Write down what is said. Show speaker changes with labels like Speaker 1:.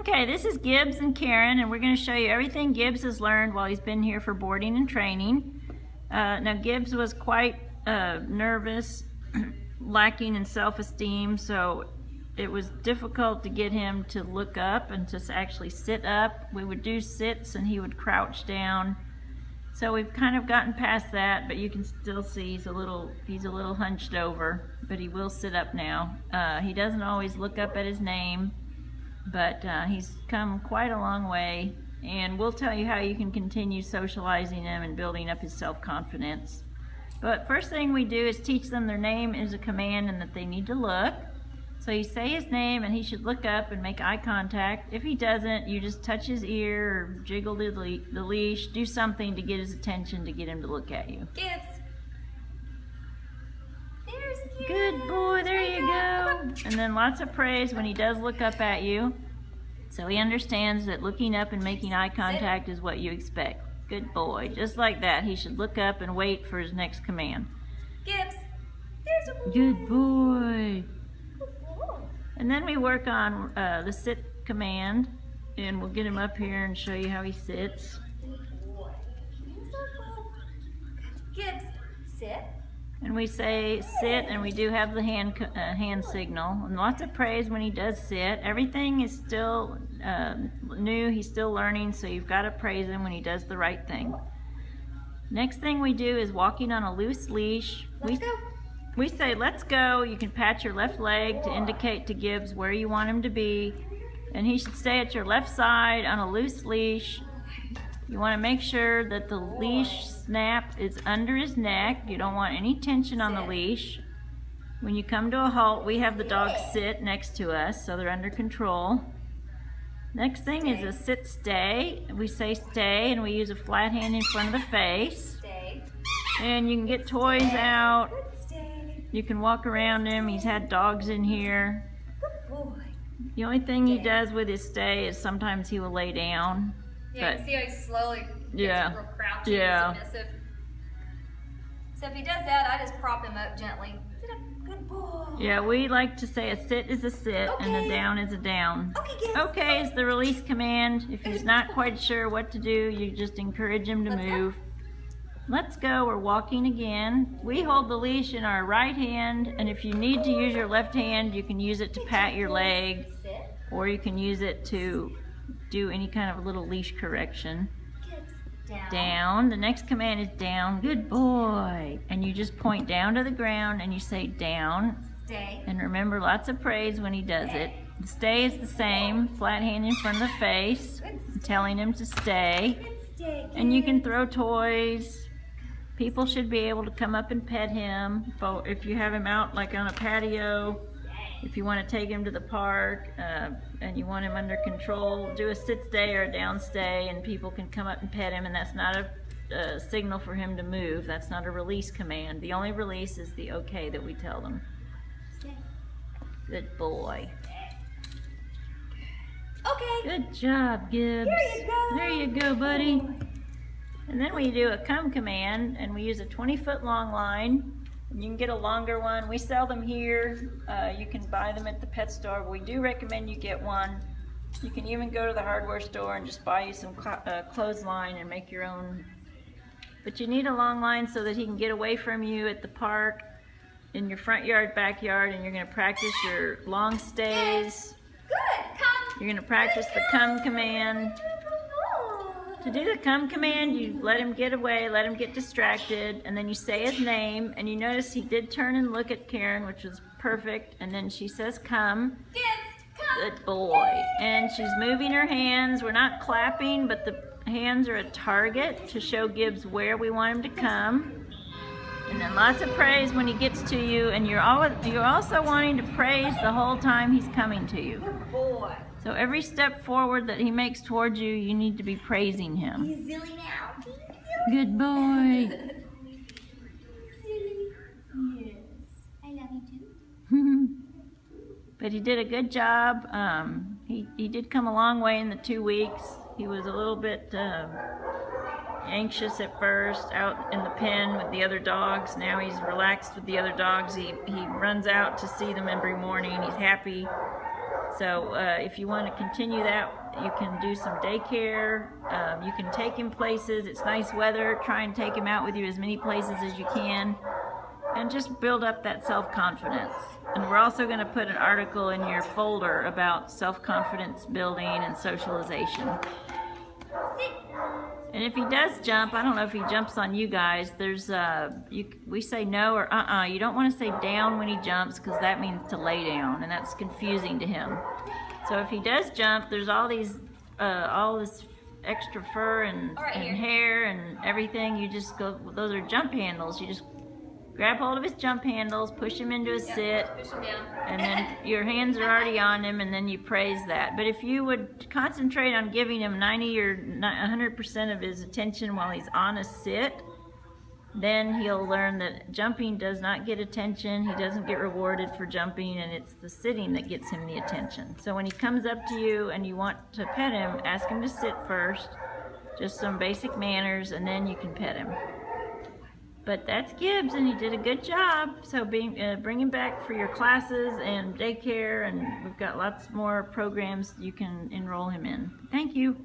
Speaker 1: Okay, this is Gibbs and Karen, and we're going to show you everything Gibbs has learned while he's been here for boarding and training. Now, Gibbs was quite nervous, lacking in self-esteem, so it was difficult to get him to look up and to actually sit up. We would do sits and he would crouch down. So we've kind of gotten past that, but you can still see he's a little hunched over, but he will sit up now. He doesn't always look up at his name, but he's come quite a long way, and we'll tell you how you can continue socializing him and building up his self-confidence. But first thing we do is teach them their name is a command and that they need to look. So you say his name and he should look up and make eye contact. If he doesn't, you just touch his ear or jiggle the leash, do something to get his attention to get him to look at you.
Speaker 2: Gibbs. There's Gibbs.
Speaker 1: Good boy, there you go. And then lots of praise when he does look up at you. So he understands that looking up and making eye contact is what you expect. Good boy. Just like that, he should look up and wait for his next command.
Speaker 2: Gibbs. There's a boy.
Speaker 1: Good boy. And then we work on the sit command, and we'll get him up here and show you how he sits.
Speaker 2: Gibbs, sit.
Speaker 1: And we say sit, and we do have the hand signal. And lots of praise when he does sit. Everything is still new. He's still learning, so you've got to praise him when he does the right thing. Next thing we do is walking on a loose leash.
Speaker 2: Let's go.
Speaker 1: We say, let's go. You can pat your left leg to indicate to Gibbs where you want him to be. And he should stay at your left side on a loose leash. You want to make sure that the leash snap is under his neck. You don't want any tension on the leash. When you come to a halt, we have the dog sit next to us, so they're under control. Next thing is a sit stay. We say stay, and we use a flat hand in front of the face.
Speaker 2: Stay.
Speaker 1: And you can get toys out. You can walk around him. He's had dogs in here.
Speaker 2: Good boy.
Speaker 1: The only thing he does with his stay is sometimes he will lay down.
Speaker 2: Yeah, you can see how he slowly gets real crouchy and submissive. So if he does that, I just prop him up gently. Sit up. Good boy.
Speaker 1: Yeah, we like to say a sit is a sit and a down is a down.
Speaker 2: Okay, Gibbs.
Speaker 1: Okay is the release command. If he's not quite sure what to do, you just encourage him to move. Let's go, we're walking again. We hold the leash in our right hand, and if you need to use your left hand, you can use it to pat your leg, or you can use it to do any kind of little leash correction. Down. The next command is down. Good boy. And you just point down to the ground and you say down.
Speaker 2: Stay.
Speaker 1: And remember, lots of praise when he does it. The stay is the same, flat hand in front of the face, telling him to stay. And you can throw toys. People should be able to come up and pet him. If you have him out like on a patio, if you want to take him to the park and you want him under control, do a sit stay or a down stay, and people can come up and pet him, and that's not a signal for him to move. That's not a release command. The only release is the okay that we tell them. Good boy.
Speaker 2: Okay.
Speaker 1: Good job, Gibbs.
Speaker 2: There you go.
Speaker 1: There you go, buddy. And then we do a come command, and we use a 20-foot long line. And you can get a longer one. We sell them here. You can buy them at the pet store. We do recommend you get one. You can even go to the hardware store and just buy you some clothesline and make your own. But you need a long line so that he can get away from you at the park, in your front yard, backyard, and you're going to practice your long stays.
Speaker 2: Good. Come.
Speaker 1: You're going to practice the come command. To do the come command, you let him get away, let him get distracted, and then you say his name, and you notice he did turn and look at Karen, which was perfect, and then she says come.
Speaker 2: Gibbs, come.
Speaker 1: Good boy. And she's moving her hands. We're not clapping, but the hands are a target to show Gibbs where we want him to come. And then lots of praise when he gets to you, and you're also wanting to praise the whole time he's coming to you.
Speaker 2: Good boy.
Speaker 1: So every step forward that he makes towards you, you need to be praising him.
Speaker 2: He's silly now. He's silly.
Speaker 1: Good boy.
Speaker 2: Silly. Yes. I love you too.
Speaker 1: But he did a good job. He did come a long way in the 2 weeks. He was a little bit anxious at first out in the pen with the other dogs. Now he's relaxed with the other dogs. He runs out to see them every morning. He's happy. So if you want to continue that, you can do some daycare. You can take him places. It's nice weather. Try and take him out with you as many places as you can. And just build up that self-confidence. And we're also going to put an article in your folder about self-confidence building and socialization. And if he does jump, I don't know if he jumps on you guys, there's we say no or you don't want to say down when he jumps, because that means to lay down, and that's confusing to him. So if he does jump, there's all this extra fur and hair and everything. You just go, those are jump handles. You just grab hold of his jump handles, push him into a sit,
Speaker 2: push him down.
Speaker 1: and then your hands are already on him, and then you praise that. But if you would concentrate on giving him 90 or 100% of his attention while he's on a sit, then he'll learn that jumping does not get attention. He doesn't get rewarded for jumping, and it's the sitting that gets him the attention. So when he comes up to you and you want to pet him, ask him to sit first, just some basic manners, and then you can pet him. But that's Gibbs, and he did a good job. So bring him back for your classes and daycare, and we've got lots more programs you can enroll him in. Thank you.